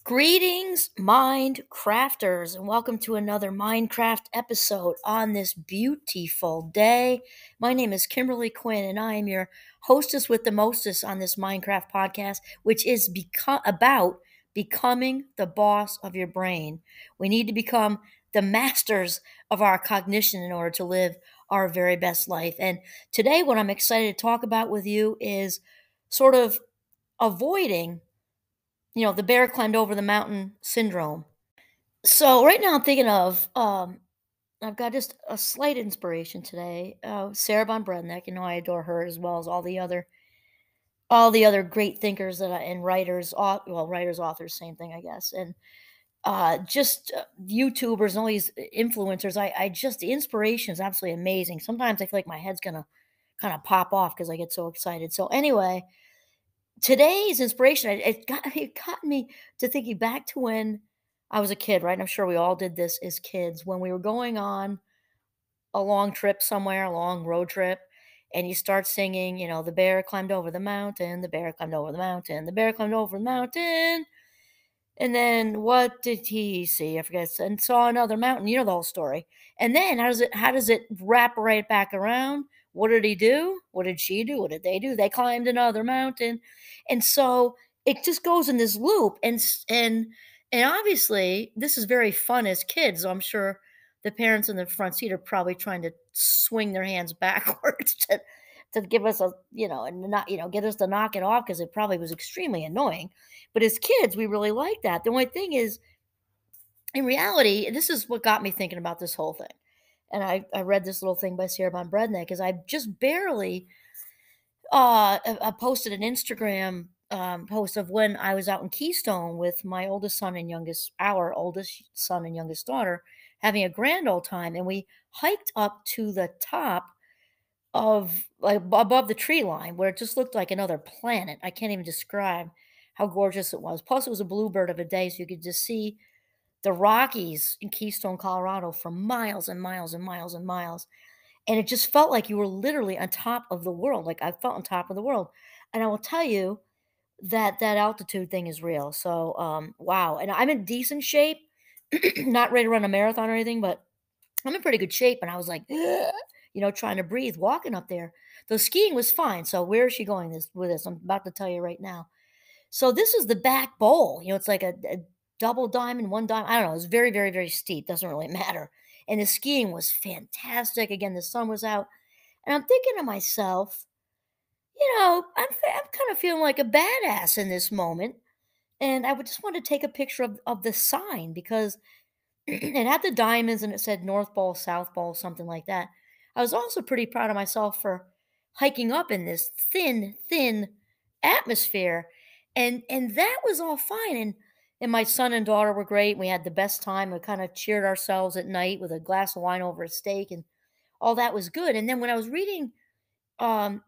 Greetings, Mind Crafters, and welcome to another Minecraft episode on this beautiful day. My name is Kimberly Quinn, and I am your hostess with the mostest on this Minecraft podcast, which is about becoming the boss of your brain. We need to become the masters of our cognition in order to live our very best life. And today, what I'm excited to talk about with you is sort of avoiding the bear climbed over the mountain syndrome. So right now I'm thinking of I've got just a slight inspiration today. Sarah von Brednek, I adore her as well as all the other great thinkers and writers, writers, authors, same thing, I guess. And just YouTubers and all these influencers. I just the inspiration is absolutely amazing. Sometimes I feel like my head's gonna kind of pop off because I get so excited. So anyway, today's inspiration, it got me to thinking back to when I was a kid, right? And I'm sure we all did this as kids when we were going on a long trip somewhere, a long road trip, and you start singing, the bear climbed over the mountain, the bear climbed over the mountain, the bear climbed over the mountain. And then what did he see? I forget. And saw another mountain. You know the whole story. And then how does it wrap right back around? What did he do? What did she do? What did they do? They climbed another mountain. And so it just goes in this loop. And obviously this is very fun as kids. So I'm sure the parents in the front seat are probably trying to swing their hands backwards to give us and not, get us to knock it off because it probably was extremely annoying. But as kids, we really like that. The only thing is, in reality, this is what got me thinking about this whole thing. And I read this little thing by Sarah von Brednek because I just barely I posted an Instagram post of when I was out in Keystone with our oldest son and youngest daughter, having a grand old time. And we hiked up to the top of like above the tree line where it just looked like another planet. I can't even describe how gorgeous it was. Plus, it was a bluebird of a day, so you could just see the Rockies in Keystone, Colorado for miles and miles and miles and miles. And it just felt like you were literally on top of the world. Like I felt on top of the world. And I will tell you that that altitude thing is real. So, wow. And I'm in decent shape, not ready to run a marathon or anything, but I'm in pretty good shape. And I was like, trying to breathe, walking up there. The skiing was fine. So where is she going with this? I'm about to tell you right now. So this is the back bowl. It's like a double diamond, one diamond. I don't know. It's very, very, very steep. Doesn't really matter. And the skiing was fantastic. Again, the sun was out. And I'm thinking to myself, I'm kind of feeling like a badass in this moment. And I would just want to take a picture of the sign because it had the diamonds and it said North Pole, South Pole, something like that. I was also pretty proud of myself for hiking up in this thin, thin atmosphere. And that was all fine. And my son and daughter were great. We had the best time. We kind of cheered ourselves at night with a glass of wine over a steak, and all that was good. And then when I was reading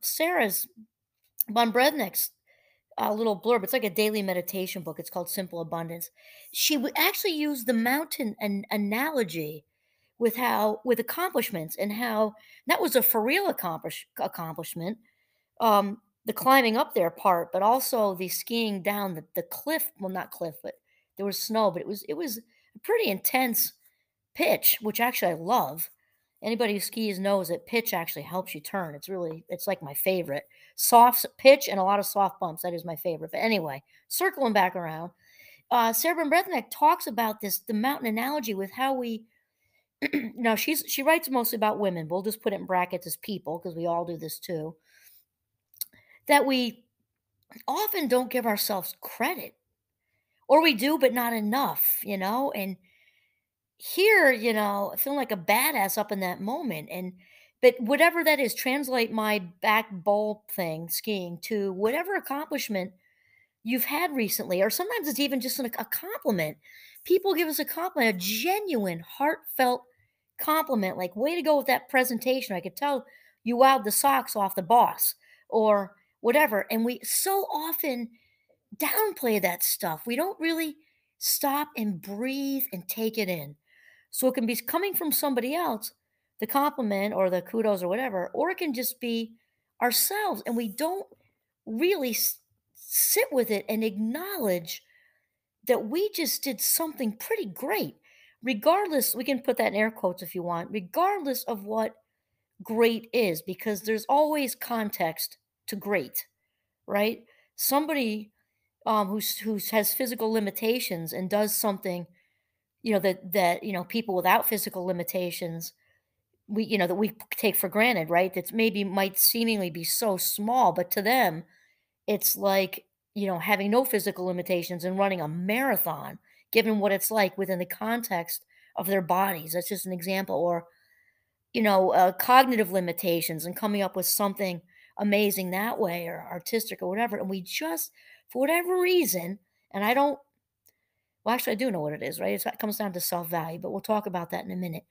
Sarah's von Brednik's little blurb. It's like a daily meditation book. It's called Simple Abundance. She would actually use the mountain analogy with accomplishments and how that was a for real accomplishment. The climbing up there part, but also the skiing down the cliff. Well, not cliff, but there was snow. But it was a pretty intense pitch, which actually I love. Anybody who skis knows that pitch actually helps you turn. It's like my favorite. Soft pitch and a lot of soft bumps. That is my favorite. But anyway, circling back around, Sarah Van Brethnek talks about the mountain analogy with how we, now she writes mostly about women. We'll just put it in brackets as people because we all do this too. That we often don't give ourselves credit, or we do, but not enough, and here, feeling like a badass up in that moment. But whatever that is, translate my back bowl thing, skiing, to whatever accomplishment you've had recently, or sometimes it's even just a compliment. People give us a compliment, a genuine, heartfelt compliment, like, way to go with that presentation. I could tell you wowed the socks off the boss, or whatever. And we so often downplay that stuff. We don't really stop and breathe and take it in. So it can be coming from somebody else, the compliment or the kudos or whatever, or it can just be ourselves. And we don't really sit with it and acknowledge that we just did something pretty great. Regardless, we can put that in air quotes if you want, regardless of what great is, because there's always context to great, right? Somebody who's has physical limitations and does something, that people without physical limitations, that we take for granted, right? That's maybe might seemingly be so small, but to them it's like, having no physical limitations and running a marathon, given what it's like within the context of their bodies. That's just an example. Or, cognitive limitations and coming up with something amazing that way, or artistic or whatever. And we just, for whatever reason, and I don't, well, actually, I do know what it is, right? It comes down to self value, but we'll talk about that in a minute.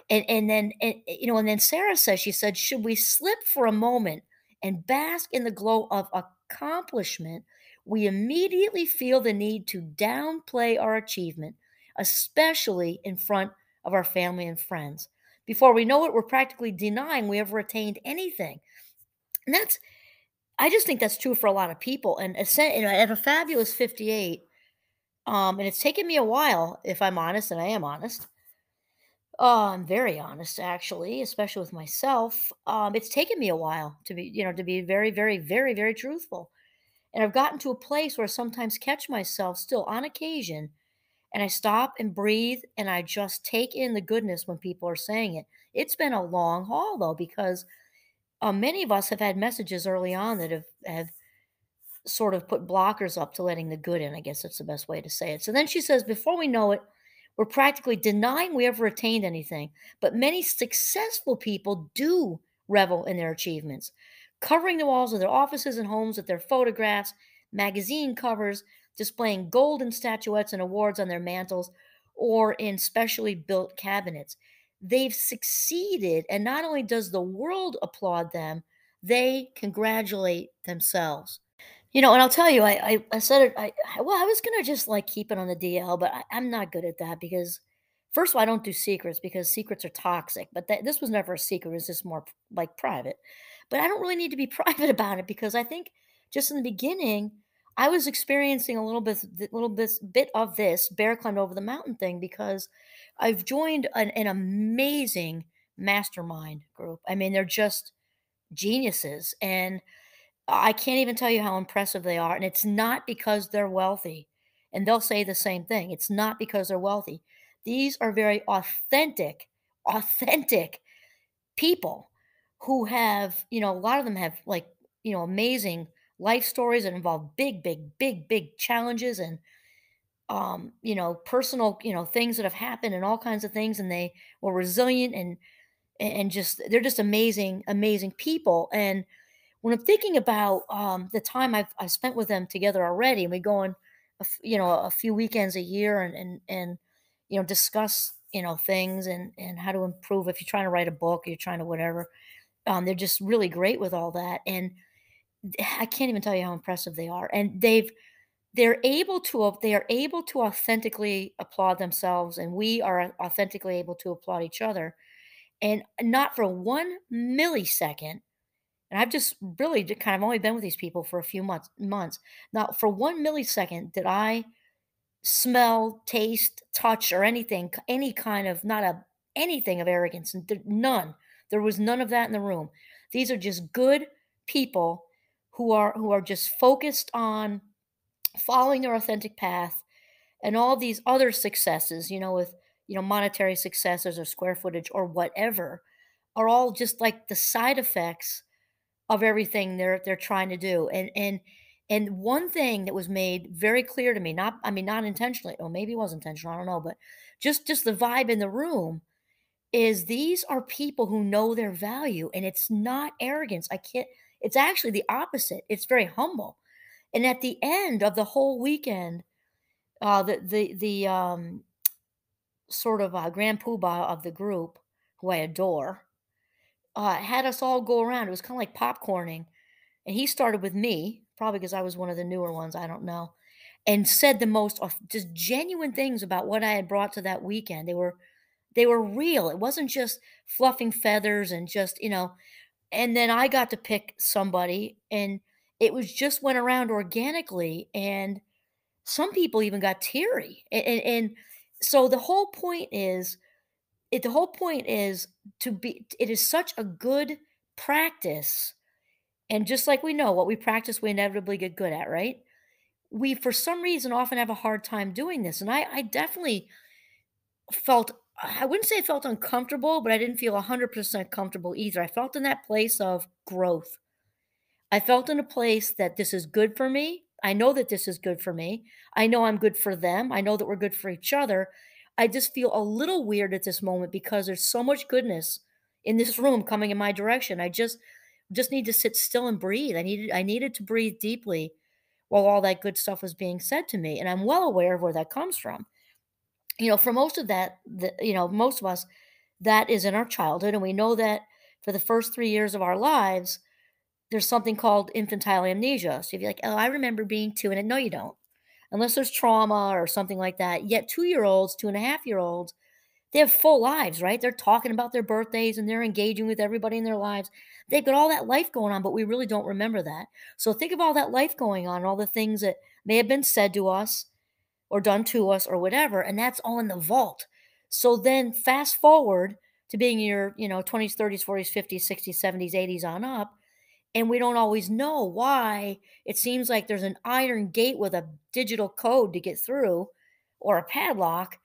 And then Sarah says, she said, should we slip for a moment and bask in the glow of accomplishment? We immediately feel the need to downplay our achievement, especially in front of our family and friends. Before we know it, we're practically denying we ever attained anything. And I just think that's true for a lot of people. And at a fabulous 58, and it's taken me a while, if I'm honest, and I am honest. I'm very honest, actually, especially with myself. It's taken me a while to be very, very, very, very truthful. And I've gotten to a place where I sometimes catch myself still on occasion, and I stop and breathe and I just take in the goodness when people are saying it. It's been a long haul though, because many of us have had messages early on that have sort of put blockers up to letting the good in. I guess that's the best way to say it. So then she says, before we know it, we're practically denying we ever attained anything. But many successful people do revel in their achievements, covering the walls of their offices and homes with their photographs, magazine covers, displaying golden statuettes and awards on their mantles, or in specially built cabinets. They've succeeded, and not only does the world applaud them, they congratulate themselves. And I'll tell you, I said it. Well, I was gonna just like keep it on the DL, but I'm not good at that because, first of all, I don't do secrets because secrets are toxic. But this was never a secret; it was just more like private. But I don't really need to be private about it because I think just in the beginning, I was experiencing a little bit of this bear climbed over the mountain thing because I've joined an amazing mastermind group. I mean, they're just geniuses, and I can't even tell you how impressive they are, and it's not because they're wealthy, and they'll say the same thing. It's not because they're wealthy. These are very authentic people who have, a lot of them have like, amazing life stories that involve big, big, big, big challenges and personal, things that have happened and all kinds of things, and they were resilient and just they're just amazing, amazing people. And when I'm thinking about, the time I've spent with them together already, and we go on, a few weekends a year and discuss, things and how to improve. If you're trying to write a book, you're trying to whatever, they're just really great with all that. And I can't even tell you how impressive they are. And they are able to authentically applaud themselves, and we are authentically able to applaud each other, and not for 1 millisecond, and I've just really kind of only been with these people for a few months. Not for 1 millisecond did I smell, taste, touch, or anything, any kind of not a anything of arrogance. And none. There was none of that in the room. These are just good people who are just focused on following their authentic path, and all these other successes, with monetary successes or square footage or whatever, are all just like the side effects of everything they're trying to do. And one thing that was made very clear to me, not I mean not intentionally, or maybe it was intentional, I don't know, but just the vibe in the room is these are people who know their value, and it's not arrogance. I can't It's actually the opposite. It's very humble. And at the end of the whole weekend, the sort of grand poobah of the group, who I adore, had us all go around. It was kind of like popcorning. And he started with me, probably because I was one of the newer ones, I don't know, and said the most just genuine things about what I had brought to that weekend. They were real. It wasn't just fluffing feathers and just, and then I got to pick somebody, and it was just went around organically. And Some people even got teary. And so the whole point is it is such a good practice. And just like we know what we practice, we inevitably get good at, right? We, for some reason, often have a hard time doing this. And I definitely felt, I wouldn't say I felt uncomfortable, but I didn't feel 100% comfortable either. I felt in that place of growth. I felt in a place that this is good for me. I know that this is good for me. I know I'm good for them. I know that we're good for each other. I just feel a little weird at this moment because there's so much goodness in this room coming in my direction. I just need to sit still and breathe. I needed to breathe deeply while all that good stuff was being said to me, and I'm well aware of where that comes from. For most of most of us, that is in our childhood, and we know that for the first 3 years of our lives, there's something called infantile amnesia. So if you're like, "Oh, I remember being 2," and no, you don't. Unless there's trauma or something like that. Yet 2-year-olds, 2.5-year-olds, they have full lives, right? They're talking about their birthdays and they're engaging with everybody in their lives. They've got all that life going on, but we really don't remember that. So think of all that life going on, all the things that may have been said to us or done to us or whatever, and that's all in the vault. So then fast forward to being your, 20s, 30s, 40s, 50s, 60s, 70s, 80s on up, and we don't always know why it seems like there's an iron gate with a digital code to get through or a padlock,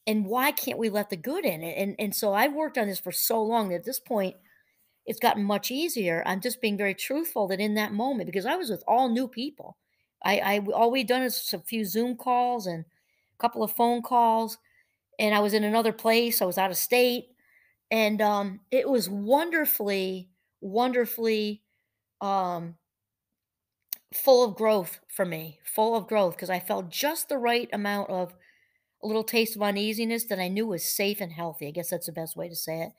and why can't we let the good in it? And so I've worked on this for so long that at this point it's gotten much easier. I'm just being very truthful that in that moment, because I was with all new people. All we'd done is a few Zoom calls and a couple of phone calls, and I was in another place. I was out of state, and it was wonderfully, wonderfully um, full of growth for me. Full of growth because I felt just the right amount of a little taste of uneasiness that I knew was safe and healthy. I guess that's the best way to say it.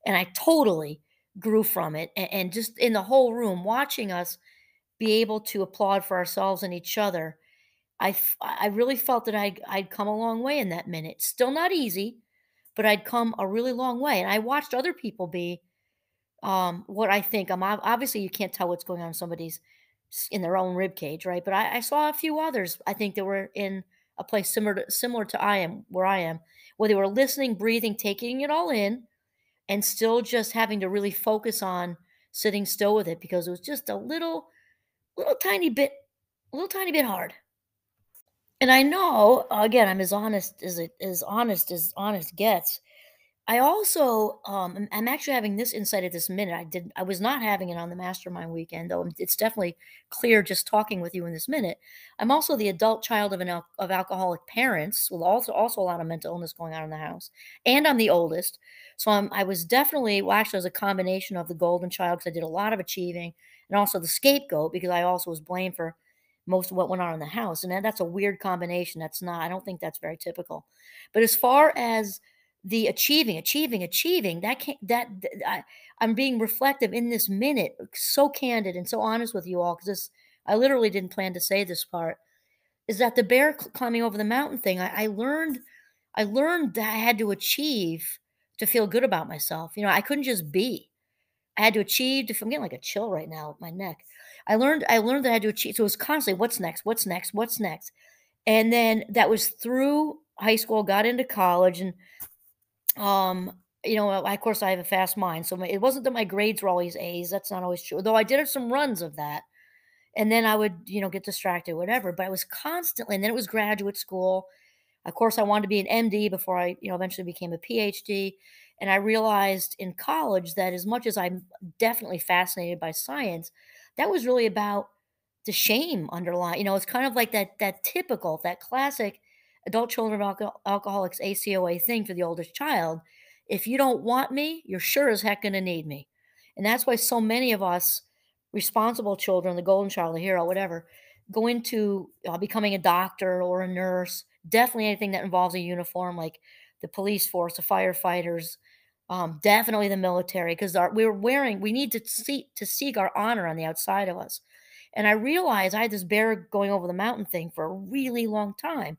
And I totally grew from it. And just in the whole room, watching us be able to applaud for ourselves and each other, I really felt that I'd come a long way in that minute. Still not easy, but I'd come a really long way. And I watched other people be what I think. Obviously you can't tell what's going on in somebody's in their own rib cage, right? But I saw a few others. I think that were in a place similar to I am where I am, where they were listening, breathing, taking it all in, and still just having to really focus on sitting still with it because it was just a little tiny bit, hard. And I know, again, I'm as honest as honest gets. I also, I'm actually having this insight at this minute. I was not having it on the mastermind weekend, though it's definitely clear just talking with you in this minute. I'm also the adult child of alcoholic parents, with also a lot of mental illness going on in the house, and I'm the oldest. So I was definitely, well, actually, I was a combination of the golden child because I did a lot of achieving, and also the scapegoat because I also was blamed for most of what went on in the house, and that's a weird combination. That's not. I don't think that's very typical. But as far as the achieving, that can't I'm being reflective in this minute, so candid and so honest with you all, because this I literally didn't plan to say this part, is that the bear climbing over the mountain thing, I learned that I had to achieve to feel good about myself. I couldn't just be. I had to achieve I'm getting like a chill right now with my neck. I learned that I had to achieve. So it was constantly what's next, what's next, what's next. And then that was through high school, got into college, and of course, I have a fast mind, so it wasn't that my grades were always A's. That's not always true. Though I did have some runs of that, and then I would, get distracted, whatever. But I was constantly, and then it was graduate school. Of course, I wanted to be an MD before I, eventually became a PhD. And I realized in college that as much as I'm definitely fascinated by science, that was really about the shame underlying. It's kind of like that typical, that classic adult children of alcoholics ACOA thing for the oldest child. If you don't want me, you're sure as heck going to need me. And that's why so many of us responsible children, the golden child, the hero, whatever, go into becoming a doctor or a nurse. Definitely anything that involves a uniform, like the police force, the firefighters, definitely the military, because we need to seek our honor on the outside of us. And I realized I had this bear going over the mountain thing for a really long time.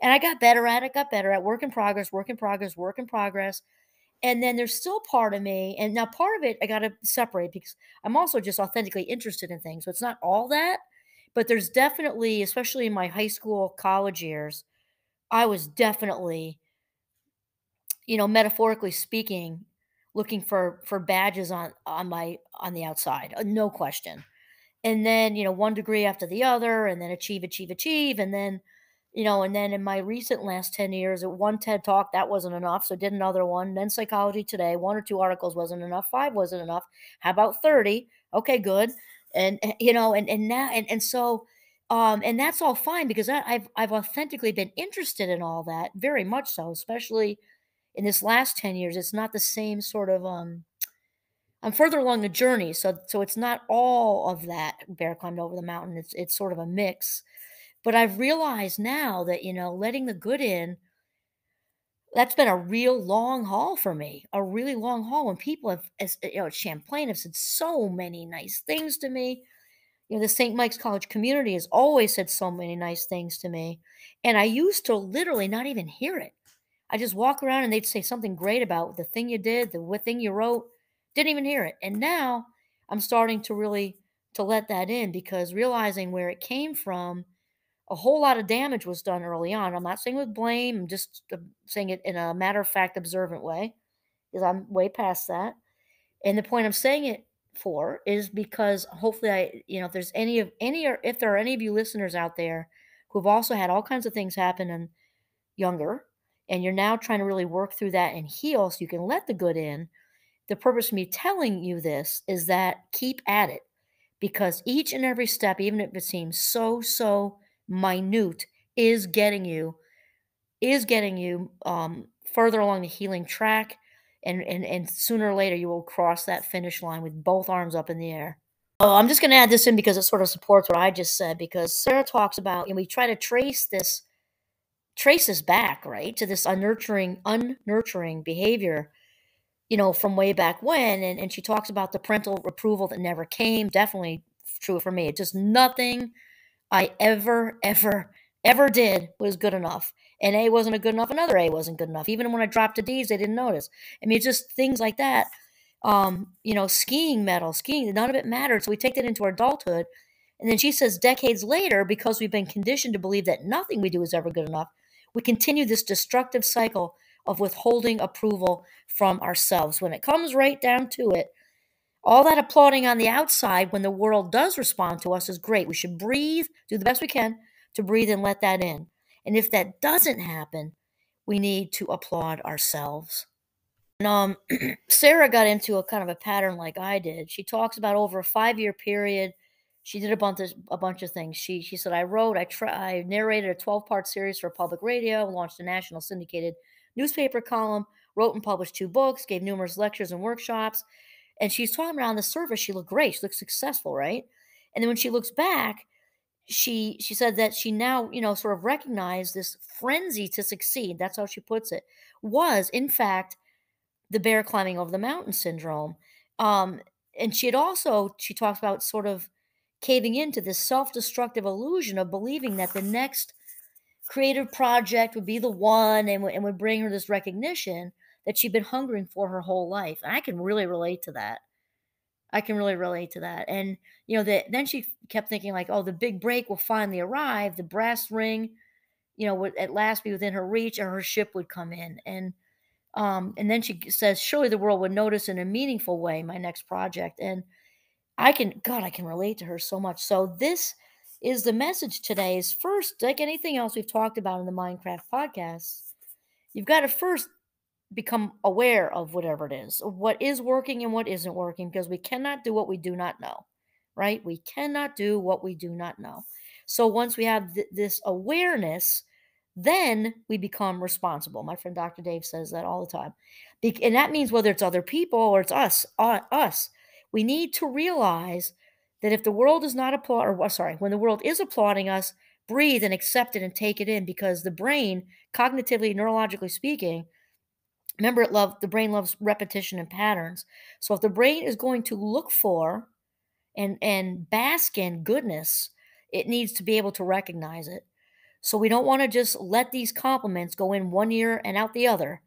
And I got better at work in progress, work in progress, work in progress. And then there's still part of me, and now part of it I got to separate because I'm also just authentically interested in things. So it's not all that, But there's definitely, especially in my high school, college years, I was definitely, metaphorically speaking, looking for badges on the outside, no question. And then, one degree after the other, and then achieve, achieve, achieve, and then in my recent last 10 years, at one TED Talk, that wasn't enough, so did another one, then Psychology Today, 1 or 2 articles wasn't enough, 5 wasn't enough, how about 30? Okay, good. And now and so, and that's all fine because I've authentically been interested in all that, very much so, especially in this last 10 years. It's not the same sort of, I'm further along the journey, so it's not all of that bear climbed over the mountain. It's sort of a mix. But I've realized now that, letting the good in, that's been a real long haul for me, a really long haul. When people at Champlain have said so many nice things to me. The St. Mike's College community has always said so many nice things to me. And I used to literally not even hear it. I just walk around and they'd say something great about the thing you did, the thing you wrote, didn't even hear it. And now I'm starting to really to let that in because realizing where it came from, a whole lot of damage was done early on. I'm not saying with blame, I'm just saying it in a matter of fact, observant way, because I'm way past that. And the point I'm saying it for is because hopefully if there's or if there are any of you listeners out there who've also had all kinds of things happen and younger, and you're now trying to really work through that and heal so you can let the good in, the purpose of me telling you this is that keep at it because each and every step, even if it seems so minute, is getting you further along the healing track, and sooner or later you will cross that finish line with both arms up in the air. Oh, I'm just going to add this in because it sort of supports what I just said. Because Sarah talks about, we try to trace this back, right, to this unnurturing behavior, from way back when. And she talks about the parental approval that never came. Definitely true for me. It's just nothing I ever did was good enough. An A wasn't a good enough, another A wasn't good enough. Even when I dropped to D's, they didn't notice. I mean, it's just things like that. Skiing medal, skiing, none of it mattered. So we take that into our adulthood. And then she says decades later, because we've been conditioned to believe that nothing we do is ever good enough, we continue this destructive cycle of withholding approval from ourselves. When it comes right down to it, all that applauding on the outside when the world does respond to us is great. We should breathe, do the best we can to breathe and let that in. And if that doesn't happen, we need to applaud ourselves. And Sarah got into a kind of a pattern like I did. She talks about over a 5-year period. She did a bunch of things. She said, I narrated a 12-part series for public radio, launched a national syndicated newspaper column, wrote and published 2 books, gave numerous lectures and workshops. And she's talking about on the surface, she looked great. She looked successful, right? And then when she looks back, she said that she now, sort of recognized this frenzy to succeed. That's how she puts it. Was in fact the bear climbing over the mountain syndrome. Um, and she talks about sort of caving into this self-destructive illusion of believing that the next creative project would be the one and would bring her this recognition that she'd been hungering for her whole life. And I can really relate to that. I can really relate to that. And, then she kept thinking like, oh, the big break will finally arrive. The brass ring, would at last be within her reach, or her ship would come in. And then she says, surely the world would notice in a meaningful way my next project. And I can relate to her so much. So this is the message today is first, like anything else we've talked about in the Minecraft podcast, you've got to first become aware of whatever it is, of what is working and what isn't working, because we cannot do what we do not know, right? We cannot do what we do not know. So once we have this awareness, then we become responsible. My friend Dr. Dave says that all the time. And that means whether it's other people or it's us, we need to realize that if the world is not when the world is applauding us, breathe and accept it and take it in, because the brain, cognitively, neurologically speaking, remember, the brain loves repetition and patterns. So if the brain is going to look for and bask in goodness, it needs to be able to recognize it. So we don't want to just let these compliments go in one ear and out the other.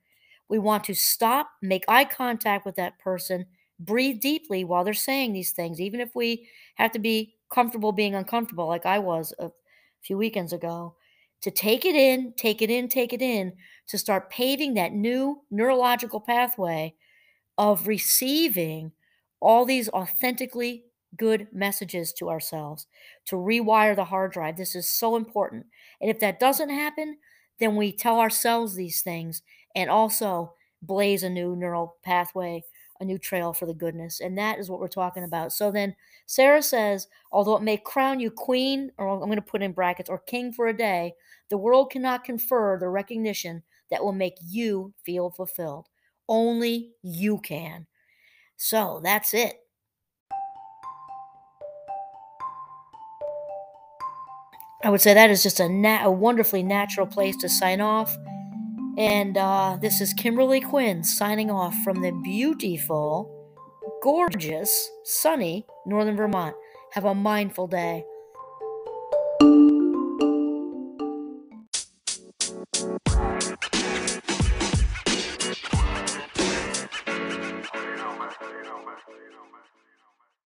We want to stop, make eye contact with that person, breathe deeply while they're saying these things, even if we have to be comfortable being uncomfortable like I was a few weekends ago, to take it in, take it in, take it in, to start paving that new neurological pathway of receiving all these authentically good messages to ourselves, to rewire the hard drive. This is so important. And if that doesn't happen, then we tell ourselves these things and also blaze a new neural pathway, a new trail for the goodness. And that is what we're talking about. So then Sarah says, although it may crown you queen, or I'm going to put in brackets, or king for a day, the world cannot confer the recognition that will make you feel fulfilled. Only you can. So that's it. I would say that is just a wonderfully natural place to sign off. And this is Kimberly Quinn signing off from the beautiful, gorgeous, sunny Northern Vermont. Have a mindful day.